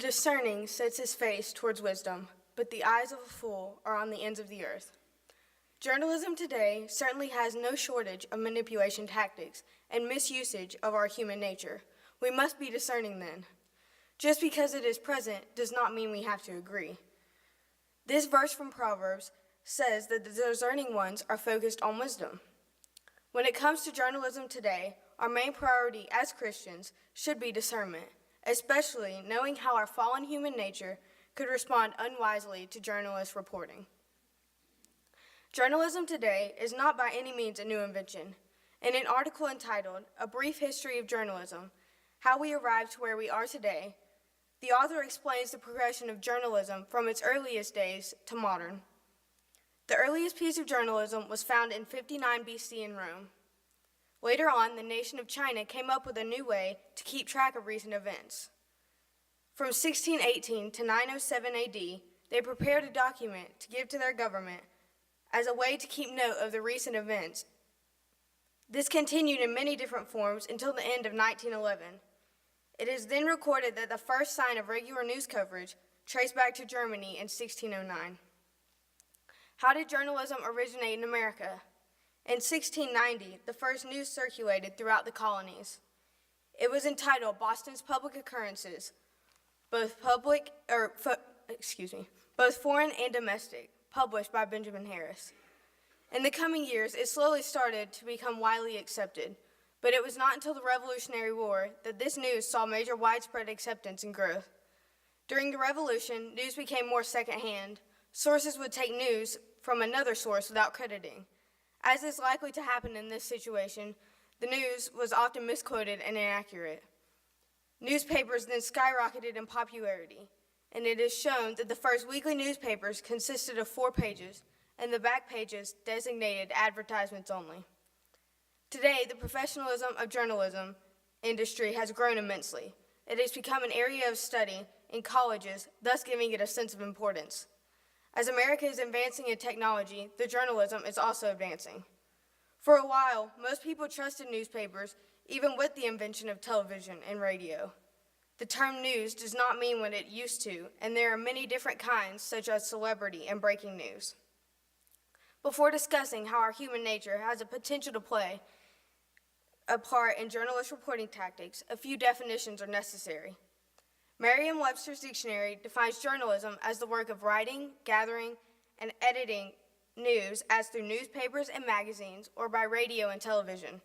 discerning sets his face towards wisdom, but the eyes of a fool are on the ends of the earth. Journalism today certainly has no shortage of manipulation tactics and misusage of our human nature. We must be discerning then. Just because it is present does not mean we have to agree. This verse from Proverbs says that the discerning ones are focused on wisdom. When it comes to journalism today, our main priority as Christians should be discernment, especially knowing how our fallen human nature could respond unwisely to journalist reporting. Journalism today is not by any means a new invention. In an article entitled, "A Brief History of Journalism, How We Arrived to Where We Are Today," the author explains the progression of journalism from its earliest days to modern. The earliest piece of journalism was found in 59 BC in Rome. Later on, the nation of China came up with a new way to keep track of recent events. From 1618 to 907 AD, they prepared a document to give to their government as a way to keep note of the recent events. This continued in many different forms until the end of 1911. It is then recorded that the first sign of regular news coverage traced back to Germany in 1609. How did journalism originate in America? In 1690, the first news circulated throughout the colonies. It was entitled Boston's Public Occurrences, both foreign and domestic, published by Benjamin Harris. In the coming years, it slowly started to become widely accepted, but it was not until the Revolutionary War that this news saw major widespread acceptance and growth. During the Revolution, news became more secondhand. Sources would take news from another source without crediting. As is likely to happen in this situation, the news was often misquoted and inaccurate. Newspapers then skyrocketed in popularity, and it is shown that the first weekly newspapers consisted of 4 pages, and the back pages designated advertisements only. Today, the professionalism of journalism industry has grown immensely. It has become an area of study in colleges, thus giving it a sense of importance. As America is advancing in technology, the journalism is also advancing. For a while, most people trusted newspapers, even with the invention of television and radio. The term news does not mean what it used to, and there are many different kinds, such as celebrity and breaking news. Before discussing how our human nature has a potential to play a part in journalist reporting tactics, a few definitions are necessary. Merriam-Webster's dictionary defines journalism as the work of writing, gathering, and editing news as through newspapers and magazines or by radio and television.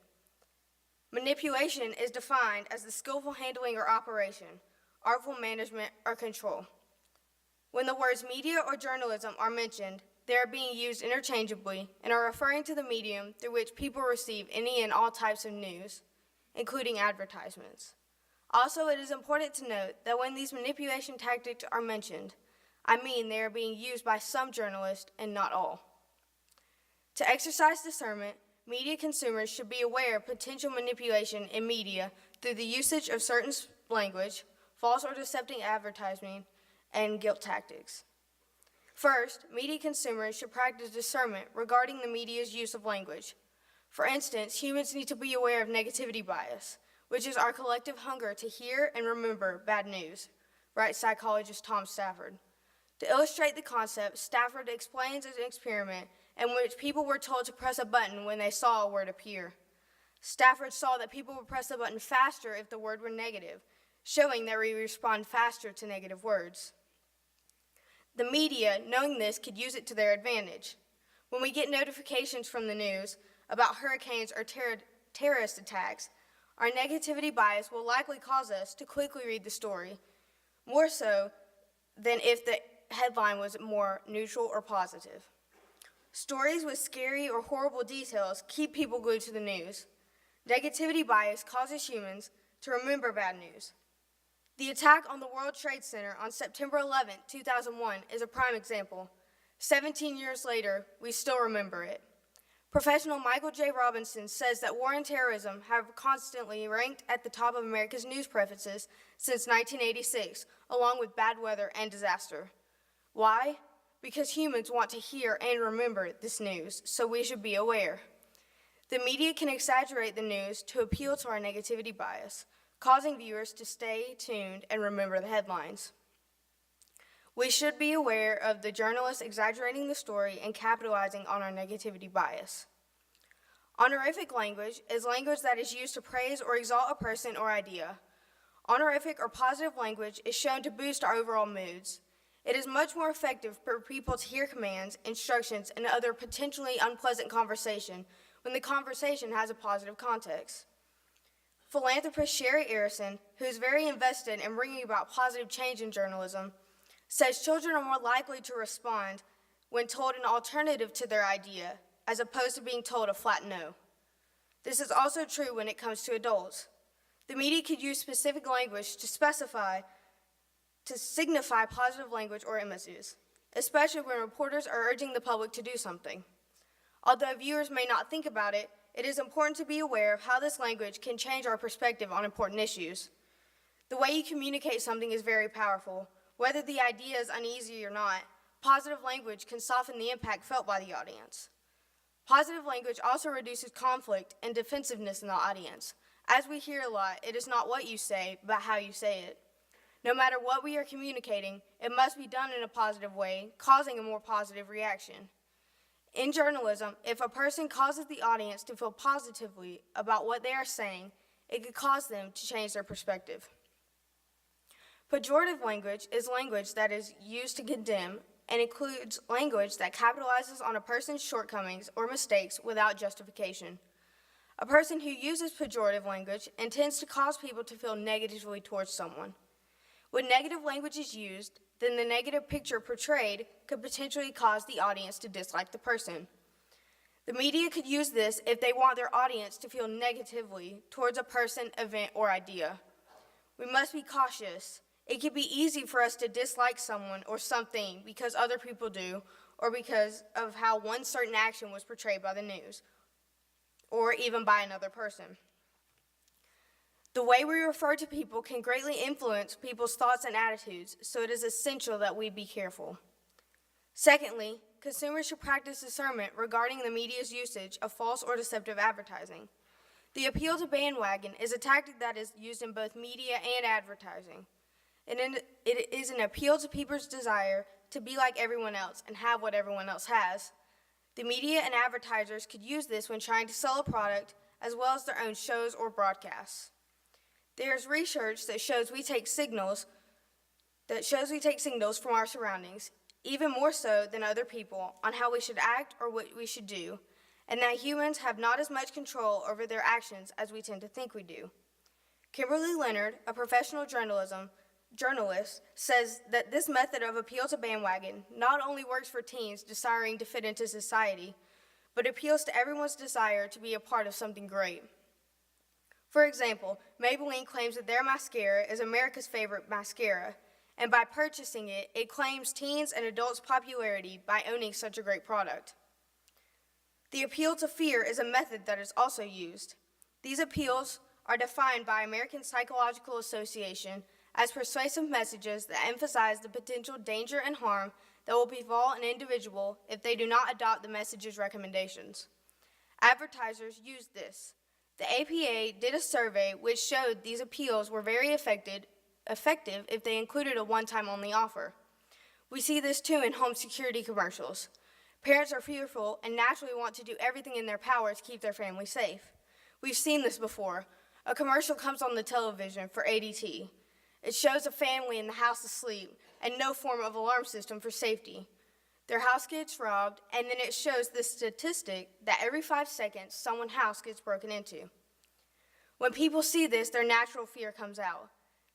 Manipulation is defined as the skillful handling or operation, artful management, or control. When the words media or journalism are mentioned, they are being used interchangeably and are referring to the medium through which people receive any and all types of news, including advertisements. Also, it is important to note that when these manipulation tactics are mentioned, I mean they are being used by some journalists and not all. To exercise discernment, media consumers should be aware of potential manipulation in media through the usage of certain language, false or deceptive advertising, and guilt tactics. First, media consumers should practice discernment regarding the media's use of language. For instance, humans need to be aware of negativity bias, which is our collective hunger to hear and remember bad news, writes psychologist Tom Stafford. To illustrate the concept, Stafford explains an experiment in which people were told to press a button when they saw a word appear. Stafford saw that people would press the button faster if the word were negative, showing that we respond faster to negative words. The media, knowing this, could use it to their advantage. When we get notifications from the news about hurricanes or terrorist attacks, our negativity bias will likely cause us to quickly read the story, more so than if the headline was more neutral or positive. Stories with scary or horrible details keep people glued to the news. Negativity bias causes humans to remember bad news. The attack on the World Trade Center on September 11, 2001 is a prime example. 17 years later, we still remember it. Professional Michael J. Robinson says that war and terrorism have constantly ranked at the top of America's news preferences since 1986, along with bad weather and disaster. Why? Because humans want to hear and remember this news, so we should be aware. The media can exaggerate the news to appeal to our negativity bias, causing viewers to stay tuned and remember the headlines. We should be aware of the journalists exaggerating the story and capitalizing on our negativity bias. Honorific language is language that is used to praise or exalt a person or idea. Honorific or positive language is shown to boost our overall moods. It is much more effective for people to hear commands, instructions, and other potentially unpleasant conversation when the conversation has a positive context. Philanthropist Sherry Arison, who is very invested in bringing about positive change in journalism, says children are more likely to respond when told an alternative to their idea, as opposed to being told a flat no. This is also true when it comes to adults. The media could use specific language to signify positive language or images, especially when reporters are urging the public to do something. Although viewers may not think about it, it is important to be aware of how this language can change our perspective on important issues. The way you communicate something is very powerful. Whether the idea is uneasy or not, positive language can soften the impact felt by the audience. Positive language also reduces conflict and defensiveness in the audience. As we hear a lot, it is not what you say, but how you say it. No matter what we are communicating, it must be done in a positive way, causing a more positive reaction. In journalism, if a person causes the audience to feel positively about what they are saying, it could cause them to change their perspective. Pejorative language is language that is used to condemn and includes language that capitalizes on a person's shortcomings or mistakes without justification. A person who uses pejorative language intends to cause people to feel negatively towards someone. When negative language is used, then the negative picture portrayed could potentially cause the audience to dislike the person. The media could use this if they want their audience to feel negatively towards a person, event, or idea. We must be cautious. It can be easy for us to dislike someone or something because other people do, or because of how one certain action was portrayed by the news, or even by another person. The way we refer to people can greatly influence people's thoughts and attitudes, so it is essential that we be careful. Secondly, consumers should practice discernment regarding the media's usage of false or deceptive advertising. The appeal to bandwagon is a tactic that is used in both media and advertising. It is an appeal to people's desire to be like everyone else and have what everyone else has. The media and advertisers could use this when trying to sell a product, as well as their own shows or broadcasts. There is research that shows we take signals from our surroundings, even more so than other people, on how we should act or what we should do, and that humans have not as much control over their actions as we tend to think we do. Kimberly Leonard, a professional journalist, says that this method of appeal to bandwagon not only works for teens desiring to fit into society, but appeals to everyone's desire to be a part of something great. For example, Maybelline claims that their mascara is America's favorite mascara, and by purchasing it, it claims teens and adults' popularity by owning such a great product. The appeal to fear is a method that is also used. These appeals are defined by American Psychological Association as persuasive messages that emphasize the potential danger and harm that will befall an individual if they do not adopt the message's recommendations. Advertisers use this. The APA did a survey which showed these appeals were very effective if they included a one-time only offer. We see this too in home security commercials. Parents are fearful and naturally want to do everything in their power to keep their family safe. We've seen this before. A commercial comes on the television for ADT. It shows a family in the house asleep and no form of alarm system for safety. Their house gets robbed, and then it shows the statistic that every 5 seconds, someone's house gets broken into. When people see this, their natural fear comes out.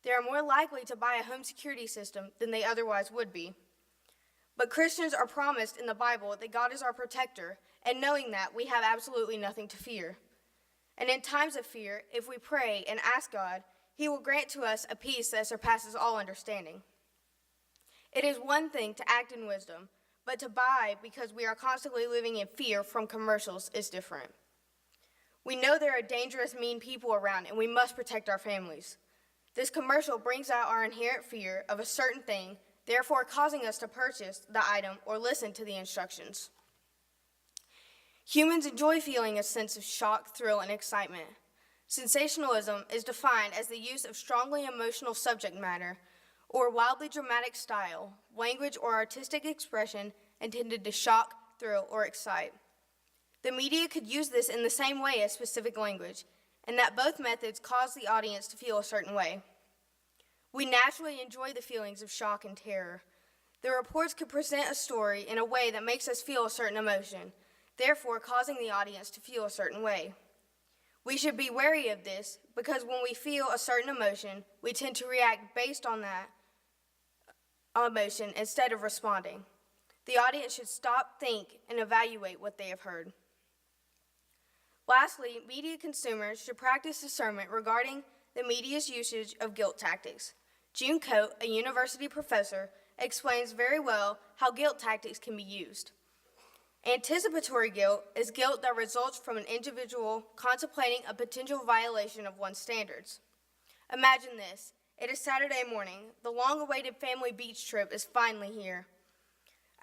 They are more likely to buy a home security system than they otherwise would be. But Christians are promised in the Bible that God is our protector, and knowing that, we have absolutely nothing to fear. And in times of fear, if we pray and ask God, He will grant to us a peace that surpasses all understanding. It is one thing to act in wisdom, but to buy because we are constantly living in fear from commercials is different. We know there are dangerous, mean people around, and we must protect our families. This commercial brings out our inherent fear of a certain thing, therefore causing us to purchase the item or listen to the instructions. Humans enjoy feeling a sense of shock, thrill, and excitement. Sensationalism is defined as the use of strongly emotional subject matter or wildly dramatic style, language, or artistic expression intended to shock, thrill, or excite. The media could use this in the same way as specific language, and that both methods cause the audience to feel a certain way. We naturally enjoy the feelings of shock and terror. The reports could present a story in a way that makes us feel a certain emotion, therefore causing the audience to feel a certain way. We should be wary of this because when we feel a certain emotion, we tend to react based on that emotion instead of responding. The audience should stop, think, and evaluate what they have heard. Lastly, media consumers should practice discernment regarding the media's usage of guilt tactics. June Coate, a university professor, explains very well how guilt tactics can be used. Anticipatory guilt is guilt that results from an individual contemplating a potential violation of one's standards. Imagine this. It is Saturday morning. The long-awaited family beach trip is finally here.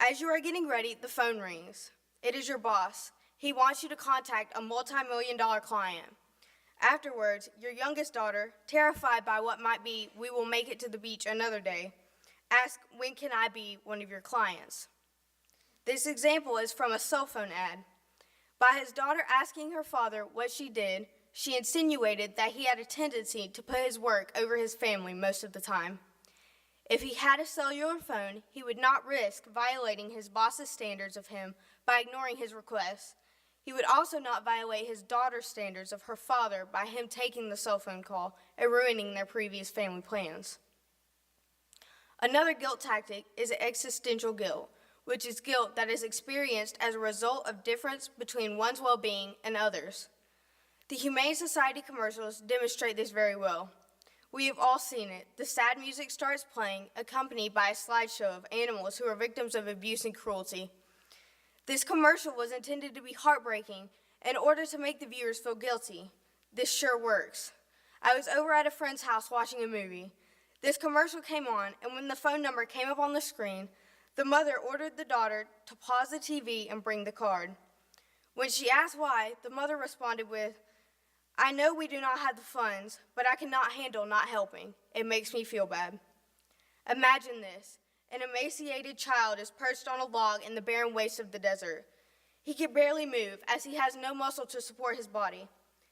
As you are getting ready, the phone rings. It is your boss. He wants you to contact a multi-million-dollar client. Afterwards, your youngest daughter, terrified by what might be, "We will make it to the beach another day," asks, "When can I be one of your clients?" This example is from a cell phone ad. By his daughter asking her father what she did, she insinuated that he had a tendency to put his work over his family most of the time. If he had a cellular phone, he would not risk violating his boss's standards of him by ignoring his requests. He would also not violate his daughter's standards of her father by him taking the cell phone call and ruining their previous family plans. Another guilt tactic is existential guilt, which is guilt that is experienced as a result of difference between one's well-being and others. The Humane Society commercials demonstrate this very well. We have all seen it. The sad music starts playing, accompanied by a slideshow of animals who are victims of abuse and cruelty. This commercial was intended to be heartbreaking in order to make the viewers feel guilty. This sure works. I was over at a friend's house watching a movie. This commercial came on, and when the phone number came up on the screen, the mother ordered the daughter to pause the TV and bring the card. When she asked why, the mother responded with, "I know we do not have the funds, but I cannot handle not helping. It makes me feel bad." Imagine this. An emaciated child is perched on a log in the barren waste of the desert. He can barely move as he has no muscle to support his body.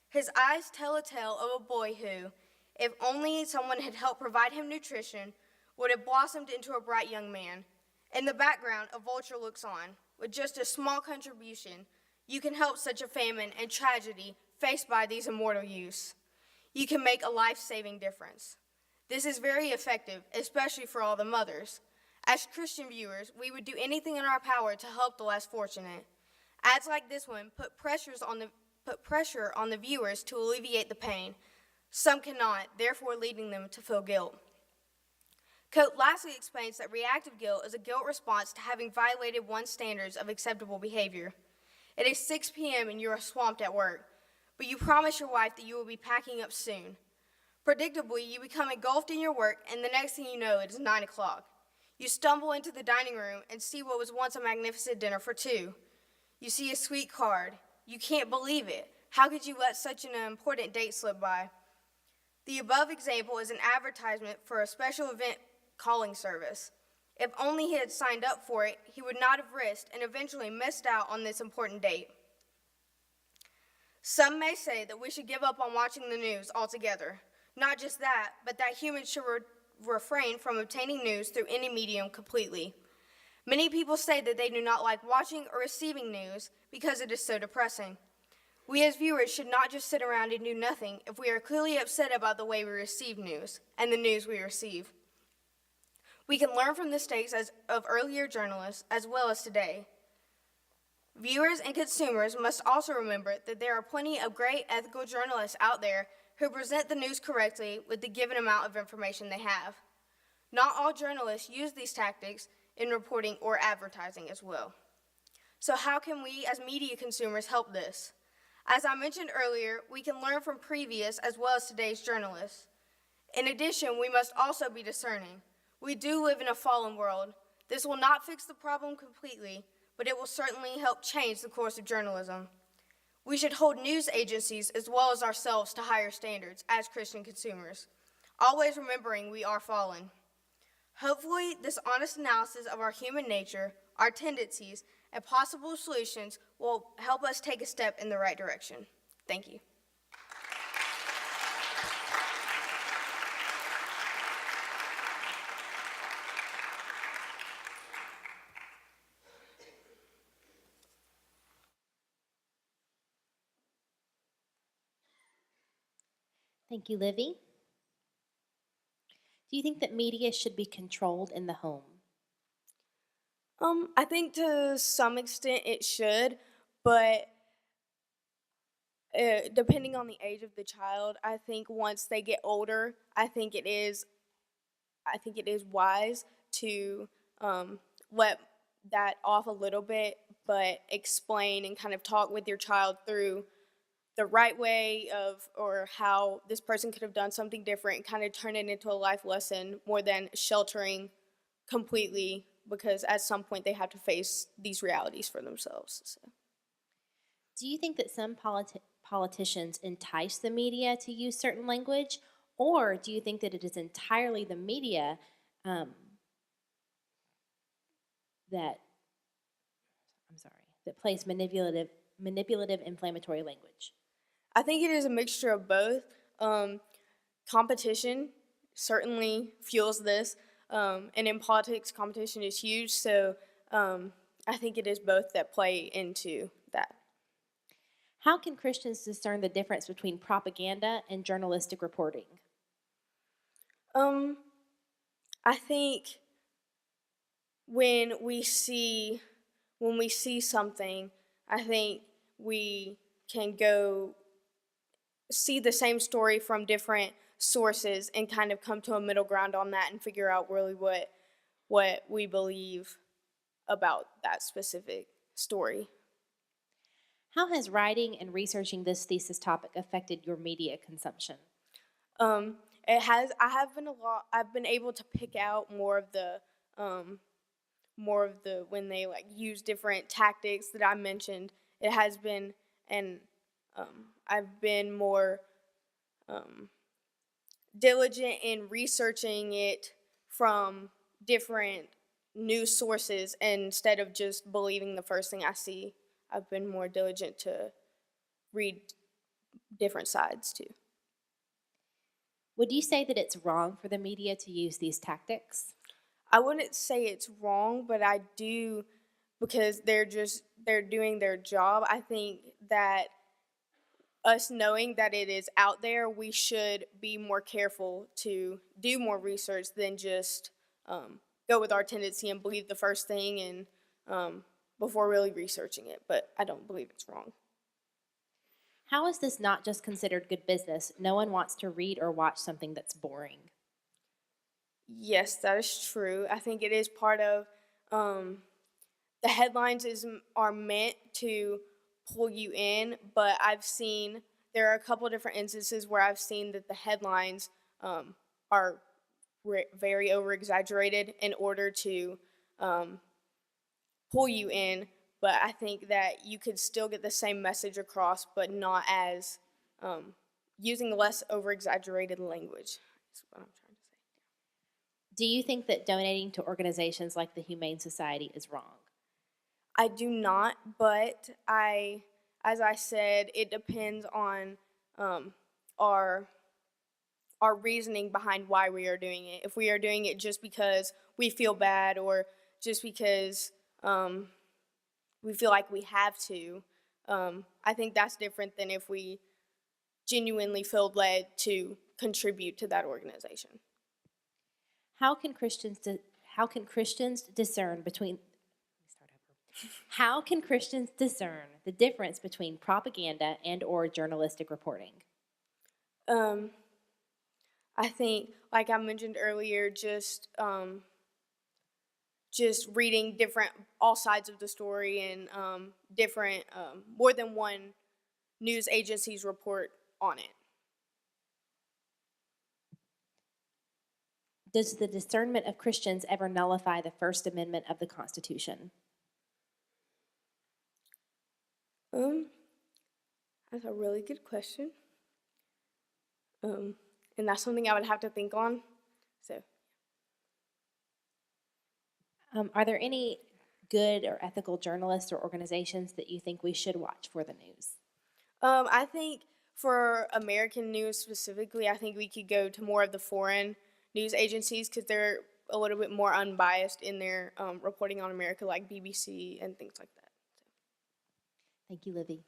His eyes tell a tale of a boy who, if only someone had helped provide him nutrition, would have blossomed into a bright young man. In the background, a vulture looks on. With just a small contribution, you can help such a famine and tragedy faced by these immortal youths. You can make a life-saving difference. This is very effective, especially for all the mothers. As Christian viewers, we would do anything in our power to help the less fortunate. Ads like this one put pressure on the viewers to alleviate the pain. Some cannot, therefore leading them to feel guilt. Coate lastly explains that reactive guilt is a guilt response to having violated one's standards of acceptable behavior. It is 6 p.m. and you are swamped at work, but you promise your wife that you will be packing up soon. Predictably, you become engulfed in your work, and the next thing you know, it is 9 o'clock. You stumble into the dining room and see what was once a magnificent dinner for two. You see a sweet card. You can't believe it. How could you let such an important date slip by? The above example is an advertisement for a special event calling service. If only he had signed up for it, he would not have risked and eventually missed out on this important date. Some may say that we should give up on watching the news altogether. Not just that, but that humans should refrain from obtaining news through any medium completely. Many people say that they do not like watching or receiving news because it is so depressing. We as viewers should not just sit around and do nothing if we are clearly upset about the way we receive news and the news we receive. We can learn from the mistakes of earlier journalists as well as today. Viewers and consumers must also remember that there are plenty of great ethical journalists out there who present the news correctly with the given amount of information they have. Not all journalists use these tactics in reporting or advertising as well. So how can we as media consumers help this? As I mentioned earlier, we can learn from previous as well as today's journalists. In addition, we must also be discerning. We do live in a fallen world. This will not fix the problem completely, but it will certainly help change the course of journalism. We should hold news agencies as well as ourselves to higher standards as Christian consumers, always remembering we are fallen. Hopefully, this honest analysis of our human nature, our tendencies, and possible solutions will help us take a step in the right direction. Thank you. Thank you, Livy. Do you think that media should be controlled in the home? I think to some extent it should, but depending on the age of the child, I think once they get older, I think it is wise to let that off a little bit, but explain and kind of talk with your child through the right way of or how this person could have done something different and kind of turn it into a life lesson more than sheltering completely because at some point they have to face these realities for themselves. So. Do you think that some politicians entice the media to use certain language, or do you think that it is entirely the media that that plays manipulative, inflammatory language? I think it is a mixture of both. Competition certainly fuels this, and in politics, competition is huge. So I think it is both that play into that. How can Christians discern the difference between propaganda and journalistic reporting? I think when we see something, I think we can go see the same story from different sources and kind of come to a middle ground on that and figure out really what we believe about that specific story. How has writing and researching this thesis topic affected your media consumption? It has. I've been able to pick out more of the when they like use different tactics that I mentioned. It has been, and I've been more diligent in researching it from different news sources instead of just believing the first thing I see. I've been more diligent to read different sides too. Would you say that it's wrong for the media to use these tactics? I wouldn't say it's wrong, but I do because they're doing their job. I think that us knowing that it is out there, we should be more careful to do more research than just go with our tendency and believe the first thing and before really researching it. But I don't believe it's wrong. How is this not just considered good business? No one wants to read or watch something that's boring. Yes, that is true. I think it is part of the headlines are meant to pull you in, but there are a couple different instances where I've seen that the headlines are very over exaggerated in order to pull you in. But I think that you could still get the same message across, but not as using less over exaggerated language. That's what I'm trying to say. Do you think that donating to organizations like the Humane Society is wrong? I do not, but as I said, it depends on our reasoning behind why we are doing it. If we are doing it just because we feel bad or just because we feel like we have to, I think that's different than if we genuinely feel led to contribute to that organization. How can Christians discern How can Christians discern the difference between propaganda and or journalistic reporting? I think, like I mentioned earlier, just reading all sides of the story and different, more than one news agency's report on it. Does the discernment of Christians ever nullify the First Amendment of the Constitution? That's a really good question. And that's something I would have to think on. So, Are there any good or ethical journalists or organizations that you think we should watch for the news? I think for American news specifically, I think we could go to more of the foreign news agencies because they're a little bit more unbiased in their reporting on America, like BBC and things like that. Thank you, Livy.